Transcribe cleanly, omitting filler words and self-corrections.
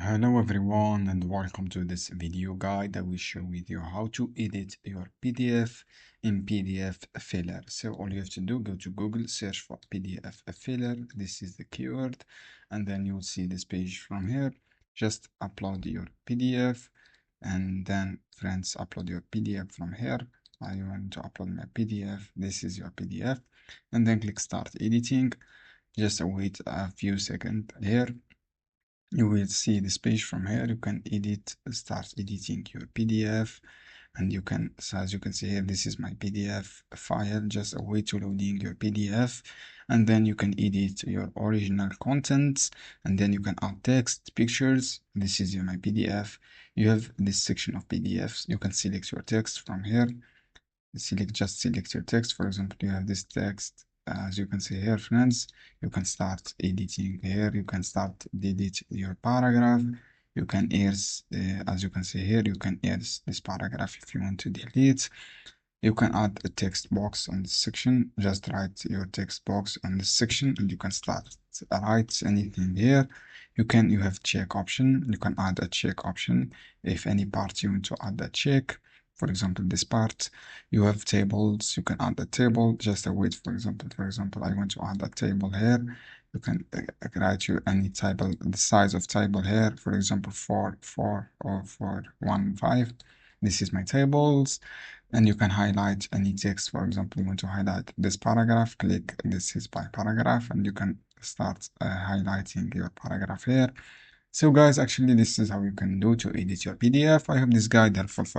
Hello everyone and welcome to this video guide that will show with you how to edit your PDF in PDFfiller. So all you have to do, go to Google, search for PDFfiller. This is the keyword, and then you'll see this page from here. Just upload your PDF, and then friends, upload your PDF from here. I want to upload my PDF. This is your PDF, and then click start editing. Just wait a few seconds here. You will see this page from here. You can start editing your PDF, and you can, so as you can see here, this is my PDF file. Just wait to loading your PDF, and then you can edit your original contents, and then you can add text, pictures. This is my PDF. You have this section of PDFs. You can select your text from here. Just select your text. For example, you have this text. As you can see here, friends, you can start editing here. You can start edit your paragraph. You can erase, as you can see here, you can erase this paragraph if you want to delete. You can add a text box on this section. Just write your text box on this section, and you can start write anything here. You have check option. You can add a check option if any part you want to add a check. For example, this part. You have tables. You can add a table. Just wait. For example, I want to add a table here. You can write any table, the size of table here. For example, 4 or 415. This is my tables, and you can highlight any text. For example, you want to highlight this paragraph. Click this is by paragraph, and you can start highlighting your paragraph here. So guys, actually this is how you can do to edit your PDF. I hope this guide helpful for